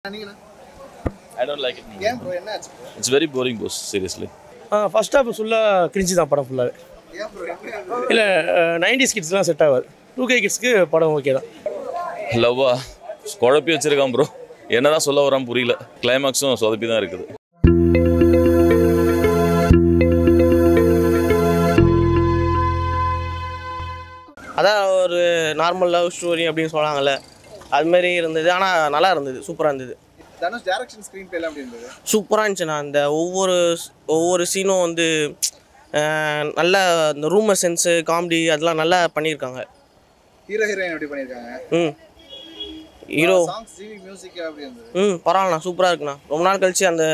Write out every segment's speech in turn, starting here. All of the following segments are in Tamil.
I don't like it. Yeah, bro, it's very boring, boss. Seriously. First half fulla cringe தான் படம் ஃபுல்லாவே. Yeah bro. இல்ல 90s kidsலாம் செட் ஆகாது. 2K kidsக்கு படம் ஓகே தான். லவ்வா குழப்பி வச்சிருக்கான் bro. என்னதான் சொல்ல வரான் புரியல. கிளைமாக்ஸும் சொதப்பி தான் இருக்குது. அதான் ஒரு நார்மல் லவ் ஸ்டோரி அப்படின்னு சொன்னாங்கல்ல அது மாதிரி இருந்தது. ஆனால் நல்லா இருந்தது, சூப்பராக இருந்தது. தனுஷ் டைரக்ஷன் ஸ்க்ரீன் பிளே எப்படி இருந்தது? சூப்பராக இருந்துச்சுண்ணா. அந்த ஒவ்வொரு சீனும் வந்து நல்ல இந்த ரூமர் சென்ஸு காமெடி அதெல்லாம் நல்லா பண்ணியிருக்காங்க. ஹீரோயின் எப்படி பண்ணியிருக்காங்க? ஹீரோ சாங்ஸ் ஜிவி மியூசிக் எப்படி இருந்தது? பரவாயில்லண்ணா, சூப்பராக இருக்குண்ணா. ரொம்ப நாள் கழிச்சு அந்த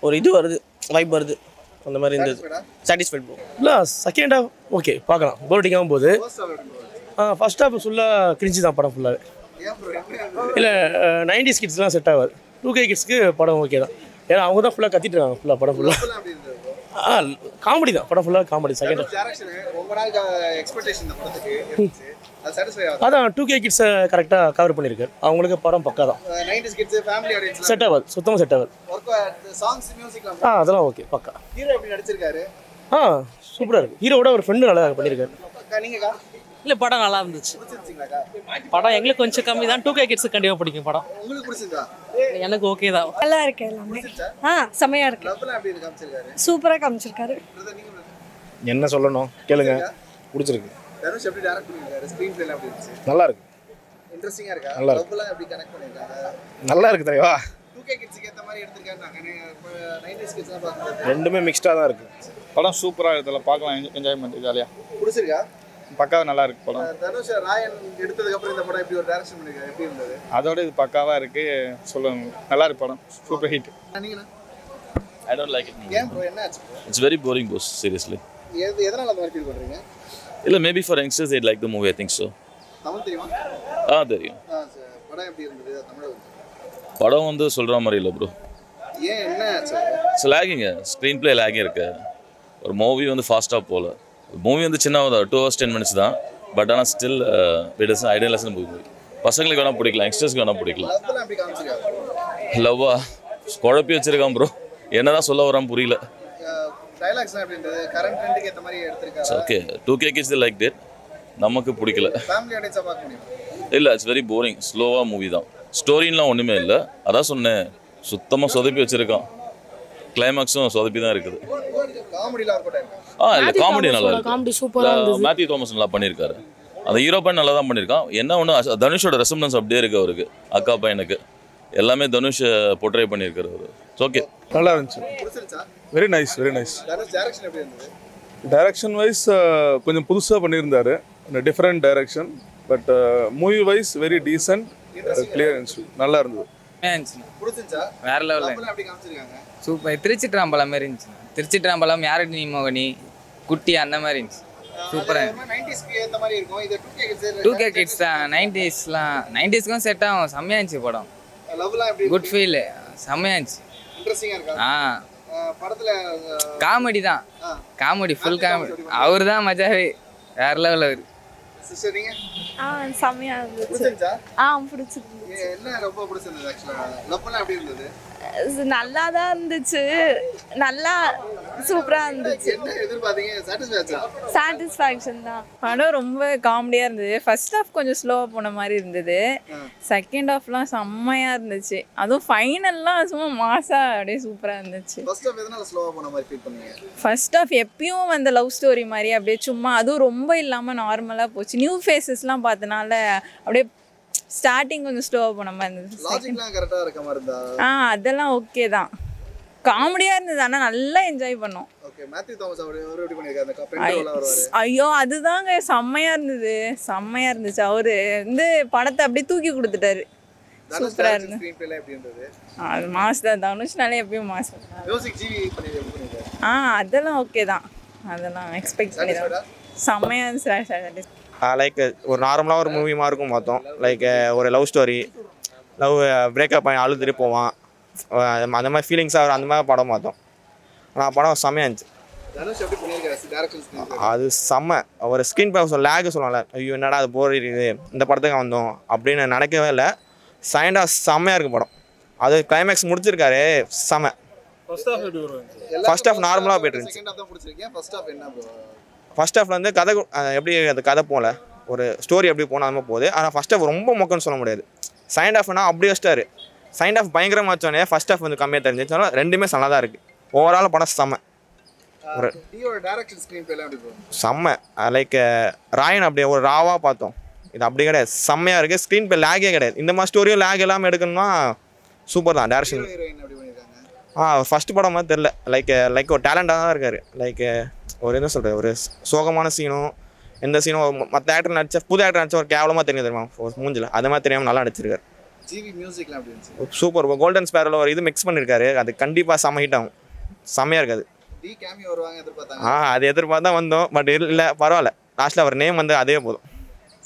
ஒரு இது வருது, வைப் வருது, அந்த மாதிரி இருந்தது. Satisfied bro. இல்லை செகண்ட் ஹாஃப் ஓகே பார்க்கலாம், போர் அடிக்காமல் போகுது. ஃபர்ஸ்ட் ஹாஃப் ஃபுல்லாக கிரிஞ்சி தான் படம் ஃபுல்லாகவே. இல்லை 90s கிட்ஸ்லாம் செட் ஆகாது. 2K கிட்ஸ்க்கு படம் ஓகே தான். ஏன்னா அவங்க தான் ஃபுல்லாக கத்திட்டு இருக்காங்க ஃபுல்லாக படம் ஃபுல்லாக. காமெடி தான் படம் ஃபுல்லாக, காமெடி. செகண்ட் அதான் 2K கிட்ஸை கரெக்டாக கவர் பண்ணியிருக்காரு. அவங்களுக்கு படம் பக்கா தான். செட் ஆகாது, சுத்தமாக செட் ஆகாது. அதெல்லாம் ஓகே பக்கா. சூப்பராக இருக்குது. ஹீரோவோட ஒரு ஃப்ரெண்டு நல்லா பண்ணியிருக்காரு. இல்லை படம் நல்லா இருந்துச்சு. படம் எங்களுக்கு கொஞ்சம் கம்மி தான். 2K கிட்ஸுக்கு கண்டிப்பாக பிடிக்கும் படம். எனக்கு ஓகே தான். நல்லா இருக்கு எல்லாமே. செமையா இருக்கு. சூப்பராக காமிச்சிருக்காரு. என்ன சொல்லணும் கேளுங்க, பிடிச்சிருக்கு. தனுஷ் எப்படி டைரக்ட் பண்ணிருக்காரு? ஸ்கிரீன் பிளே எப்படி இருந்துச்சு? நல்லா இருக்கு. இன்ட்ரஸ்டிங்கா இருக்கா? நல்லா இருக்கு. லவ்லாம் எப்படி கனெக்ட் பண்ணிருக்காங்க? நல்லா இருக்கு தலைவா. 2K கிட்ஸ்க்கு ஏத்த மாதிரி எடுத்துர்க்காங்க. நாங்க 90s கிட்ஸ்லாம் பாக்குறது ரெண்டுமே மிக்ஸ்டா தான் இருக்கு. படம் சூப்பரா இருக்குல, பார்க்கலாம், என்ஜாய்மென்ட் ஜாலியா. பிடிச்சிருக்கா? பக்காவா நல்லா இருக்கு படம். தனுஷ் ராயன் எடுத்ததுக்கு அப்புறம் இந்த படம் எப்படி ஒரு டைரக்ஷன் பண்ணிருக்காரு? எப்படி இருந்தது? அதோட இது பக்காவா இருக்கு, சொல்லுங்க. நல்லா இருக்கு படம், சூப்பர் ஹிட். நீங்க I don't like it. ஏன் bro, என்ன ஆச்சு? It's very boring, boss. Seriously. எதனால அந்த மாதிரி ஃபீல் பண்றீங்க? இல்லை maybe for youngsters they like the movie, I think so. Tamil தெரியுமா? தெரியும். படம் எப்படி இருந்தது? தமிழ் படம் வந்து சொல்கிற மாதிரி இல்லை ப்ரோ. ஏன் என்ன ஆச்சு? ஸோ லேகிங்க, ஸ்க்ரீன் பிளே லேகிங் இருக்கு. ஒரு மூவி வந்து ஃபாஸ்ட்டாக போகல. மூவி வந்து சின்னதாக தான், 2 hours 10 minutes தான். பட் ஆனால் ஸ்டில் ஐடியா லெசன் மூவி. பசங்களுக்கு வேணால் பிடிக்கலாம், யங்ஸ்டர்ஸ்க்கு வேணால் பிடிக்கலாம். லவ்லாம் எப்படி காமிச்சிருக்காங்க? லவ்வா குழப்பி வச்சிருக்கான் ப்ரோ. என்னதான் சொல்ல வரான் புரியல. டைலாக்ஸ்லாம் எப்படி இருந்தது? கரண்ட் ட்ரெண்டுக்கு ஏற்ற மாதிரி எடுத்திருக்காங்க. Okay 2K kids they liked it. நமக்கு பிடிக்கல. ஃபேமிலி ஆடியன்ஸாக பார்க்க முடியும்? இல்லை, இட்ஸ் வெரி போரிங், ஸ்லோவாக மூவி தான். ஸ்டோரின்லாம் ஒன்றுமே இல்லை. அதான் சொன்னேன், சுத்தமாக சொதப்பி வச்சுருக்கான். கிளைமாக்ஸும் சொதப்பி தான் இருக்குது. காமெடிலாம் இருக்கட்டும். இல்லை காமெடி நல்லா இருக்கு. மேத்யூ தாமஸ் நல்லா பண்ணியிருக்காரு. அந்த ஹீரோ பையன் நல்லா தான் பண்ணியிருக்கான். என்ன ஒன்று, தனுஷோட ரெசம்பன்ஸ் அப்படியே இருக்கு அவருக்கு, அக்கா பையனுக்கு. எல்லாமே தனுஷ் போர்ட்ரே பண்ணியிருக்காரு அவர். ஓகே நல்லா இருந்துச்சு. பிடிச்சிருச்சா? Very nice, very nice. Dhanush direction எப்படி இருந்தது? டைரக்ஷன் வைஸ் கொஞ்சம் புதுசாக பண்ணியிருந்தாரு, different direction. But movie wise very decent, clear இருந்துச்சு, நல்லா இருந்தது. பிடிச்சிருச்சா? வேற லெவலில் எப்படி காமிச்சிருக்காங்க? சூப்பர். திருச்சிட்ராம்பலம் மாதிரி இருந்துச்சு. திருச்சிட்ராம்பலம், யாரடி மோகினி, குட்டி, அந்த மாதிரி இருந்துச்சு. சூப்பராக. 90ஸ்க்கு ஏற்ற மாதிரி இருக்கும். இது 2K கிட்ஸ் தான். 90ஸ்க்கும் செட் ஆகும். செம்மையா இருந்துச்சு படம். லவ்லாம் எப்படி? குட் ஃபீல், செம்மையா இருந்துச்சு. இன்ட்ரெஸ்டிங்கா இருக்கா? படத்துல காமெடி தான், காமெடி, ஃபுல் காமெடி. அவர் தான் மஜாவே, வேற லெவலில் அவர். சிஸ்டர் நீங்க? செமையா இருந்துச்சு. பிடிச்சிருச்சா? பிடிச்சிருந்துச்சு. என்ன ரொம்ப பிடிச்சிருந்தது ஆக்சுவலா? லவ்லாம் எப்படி இருந்தது? நல்லா தான் இருந்துச்சு, நல்லா சூப்பரா இருந்துச்சு. என்ன எதிர்பார்த்தீங்க? சாட்டிஸ்ஃபேக்ஷன் தான். படம் ரொம்ப காமெடியா இருந்தது. ஃபர்ஸ்ட் ஹாஃப் கொஞ்சம் ஸ்லோவா போன மாதிரி இருந்தது. செகண்ட் ஹாஃப்லாம் செம்மையா இருந்துச்சு. அதுவும் ஃபைனல்லாம் சும்மா மாசா அப்படியே சூப்பரா இருந்துச்சு. ஃபர்ஸ்ட் ஹாஃப் எதனால ஸ்லோவா போன மாதிரி ஃபீல் பண்ணீங்க? ஃபர்ஸ்ட் ஹாஃப் எப்பயும் அந்த லவ் ஸ்டோரி மாதிரி அப்படியே சும்மா, அதுவும் ரொம்ப இல்லாம நார்மலா போச்சு. நியூ ஃபேஸஸ்லாம் பார்த்தனால அப்படியே ஸ்டார்டிங் கொஞ்சம் ஸ்லோவாக போன மாதிரி இருந்துச்சு. லாஜிக்லாம் கரெக்டாக இருக்க மாதிரி இருந்தா? அதெல்லாம் ஓகே தான், காமெடியாக இருந்தது. ஆனால் நல்லா என்ஜாய் பண்ணோம். ஓகே. மேத்யூ தாமஸ் அவர் எப்படி பண்ணியிருக்காரு? அந்த பெண்களோட வருவாரு. ஐயோ அதுதாங்க செம்மையாக இருந்தது, செம்மையாக இருந்துச்சு. அவரு வந்து படத்தை அப்படியே தூக்கி கொடுத்துட்டாரு. சூப்பராக இருந்தது. ஸ்க்ரீன் பிளே எப்படி இருந்தது? அது மாஸ் தான். தனுஷ்னாலே எப்பயும் மாஸ். மியூசிக் ஜிவி பண்ணியிருக்காரு. அதெல்லாம் ஓகே தான், அதெல்லாம் எக்ஸ்பெக்ட் பண்ணிடுறேன். செம்மையாக இருந்துச்சு. லைக் ஒரு நார்மலாக ஒரு மூவி மாதிரி இருக்கும் பார்த்தோம். லைக் ஒரு லவ் ஸ்டோரி, லவ் பிரேக்கப் பண்ணி அழுதுட்டு போவான், அந்த மாதிரி ஃபீலிங்ஸாக வரும், அந்த மாதிரி படம் பார்த்தோம். ஆனால் படம் செம்மையாக இருந்துச்சு. அது செம்ம. ஒரு ஸ்க்ரீன் பிளே லேக் சொல்லல, ஐயோ என்னடா அது போர் இருக்குது, இந்த படத்துக்கு வந்தோம் அப்படின்னு நினைக்கவே இல்லை. செகண்டாக செம்மையாக இருக்குது படம். அது கிளைமேக்ஸ் முடிச்சிருக்காரு செம. ஃபர்ஸ்ட் ஹாஃப் நார்மலாக போயிட்டு இருந்துச்சு. செகண்ட் ஹாஃப் தான் பிடிச்சிருக்கேன். ஃபர்ஸ்ட் ஹாஃப் என்ன ப்ரோ? ஃபர்ஸ்ட் ஹாஃப்ல வந்து கதை எப்படி அது கதை போகல, ஒரு ஸ்டோரி எப்படி போனால் அந்த மாதிரி போகுது. ஆனால் ஃபர்ஸ்ட் ஹாஃப் ரொம்ப மொக்கன்னு சொல்ல முடியாது. செகண்ட் ஹாஃப்னா அப்படி வச்சிட்டாரு. செகண்ட் ஹாஃப் பயங்கரமாக வச்சோடனே ஃபர்ஸ்ட் ஹாஃப் வந்து கம்மியாக தெரிஞ்சிச்சாலும் ரெண்டுமே நல்லா தான் இருக்குது. ஓவரால் படம் செம்ம. ஒரு டைரக்ஷன் ஸ்கிரீன் பிளே எப்படி ப்ரோ? செம்ம. லைக் ராயன் அப்படியே ஒரு ராவாக பார்த்தோம். இது அப்படி கிடையாது, செம்மையாக இருக்குது. ஸ்க்ரீன் பிளே லேகே கிடையாது. இந்த மாதிரி ஸ்டோரியும் லேக் எல்லாமே எடுக்கணும்னா சூப்பர் தான் டேரக்ஷன். ஹீரோயின் எப்படி பண்ணிருக்காங்க? ஃபர்ஸ்ட் படம் மாதிரி தெரில. லைக் ஒரு டேலண்டாக தான் இருக்கார். லைக் ஒரு என்ன சொல்கிறது, ஒரு சோகமான சீனும் எந்த சீனும் மற்ற ஆக்டர் நடிச்ச புது ஆக்டர் நடிச்ச ஒரு கேவலமாக தெரியும் தெரியுமா ஒரு மூஞ்சில், அது மாதிரி தெரியாமல் நல்லா நடிச்சிருக்காரு. ஜிவி மியூசிக்லாம் எப்படி இருந்துச்சு? சூப்பர். கோல்டன் ஸ்பேரில் ஒரு இது மிக்ஸ் பண்ணியிருக்காரு. அது கண்டிப்பாக செம்ம ஹிட் ஆகும். செம்மையாக இருக்காது. டி கேமியோ வருவாங்க எதிர்பார்த்தாங்க. அது எதிர்பார்த்தா வந்தோம். பட் இல்லை பரவாயில்ல. லாஸ்ட்டில் அவர் நேம் வந்து அதே போதும்.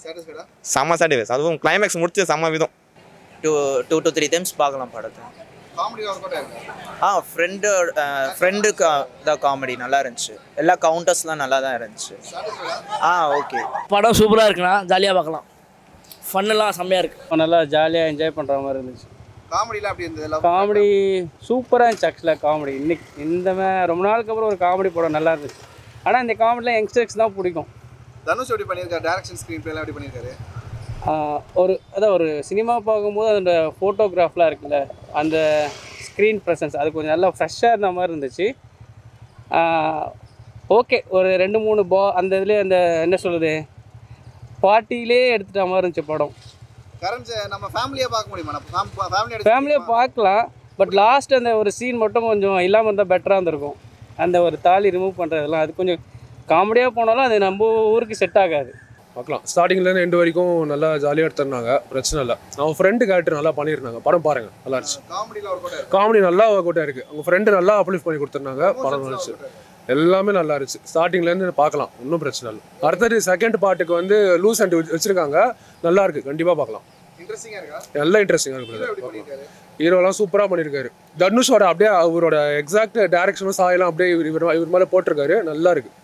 சாட்டிஸ்ஃபைடா? செம்ம சாட்டிஸ்ஃபை. அதுவும் கிளைமேக்ஸ் முடிச்சு செம்ம விதம். 2 to 3 டைம்ஸ் பார்க்கலாம் படத்தை. காமெடி ஒர்க் அவுட் ஆயிருக்கா? ஃப்ரெண்டுக்கு தான் காமெடி நல்லா இருந்துச்சு. எல்லா கவுண்டர்ஸ்லாம் நல்லா தான் இருந்துச்சு. ஓகே. படம் சூப்பராக இருக்குண்ணா, ஜாலியாக பார்க்கலாம். ஃபன்னெல்லாம் செம்மையாக இருக்குது. நல்லா ஜாலியாக என்ஜாய் பண்ணுற மாதிரி இருந்துச்சு. காமெடிலாம் அப்படி இருந்தது? காமெடி சூப்பராக இருந்துச்சு. ஆக்சுவலாக காமெடி இன்னைக்கு ரொம்ப நாளுக்கு அப்புறம் ஒரு காமெடி படம் நல்லா இருந்துச்சு. ஆனால் இந்த காமெடியில் யங்ஸ்டர்ஸ் தான் பிடிக்கும். தனுஷ் எப்படி பண்ணியிருக்காரு? டைரக்ஷன் ஸ்க்ரீன் பிளேலாம் எப்படி பண்ணியிருக்காரு? ஒரு சினிமா பார்க்கும்போது அந்த ஃபோட்டோகிராஃப்லாம் இருக்குல்ல, அந்த ஸ்க்ரீன் ப்ரெசன்ஸ் அது கொஞ்சம் நல்லா ஃப்ரெஷ்ஷாக இருந்த மாதிரி இருந்துச்சு. ஓகே, ஒரு 2-3 அந்த இதுலேயே அந்த என்ன சொல்கிறது பார்ட்டியிலே எடுத்துகிட்ட மாதிரி இருந்துச்சு படம். நம்ம ஃபேமிலியாக பார்க்க முடியுமா? ஃபேமிலியாக பார்க்கலாம். பட் லாஸ்ட் அந்த ஒரு சீன் மட்டும் கொஞ்சம் இல்லாமல் இருந்தால் பெட்டராக இருந்திருக்கும். அந்த ஒரு தாலி ரிமூவ் பண்ணுறதெல்லாம் அது கொஞ்சம் காமெடியாக போனாலும் அது நம்ம ஊருக்கு செட் ஆகாது. பார்க்கலாம். ஸ்டார்டிங்லேருந்து எண்டு வரைக்கும் நல்லா ஜாலியாக எடுத்துருந்தாங்க, பிரச்சனை இல்லை. அவங்க ஃப்ரெண்டு கேரக்டர் நல்லா பண்ணியிருந்தாங்க. படம் பாருங்கள், நல்லா இருந்துச்சு. காமெடி நல்லா ஒர்க் அவுட்டாக இருக்குது. அவங்க ஃப்ரெண்டு நல்லா அப்லிஃப்ட் பண்ணி கொடுத்துருந்தாங்க. படம் இருந்துச்சு, எல்லாமே நல்லா இருந்துச்சு. ஸ்டார்டிங்லேருந்து பார்க்கலாம், ஒன்றும் பிரச்சனை இல்லை. அடுத்தது செகண்ட் பார்ட்டுக்கு வந்து லூஸ் அண்ட் வச்சுருக்காங்க, நல்லா இருக்குது. கண்டிப்பாக பார்க்கலாம். எல்லாம் இன்ட்ரெஸ்டிங்காக இருக்குது. ஹீரோலாம் சூப்பராக பண்ணியிருக்காரு. தனுஷோட அப்படியே அவரோட எக்ஸாக்ட் டைரக்ஷனும் சாயெல்லாம் அப்படியே இவர் மேலே போட்டிருக்காரு, நல்லா இருக்குது.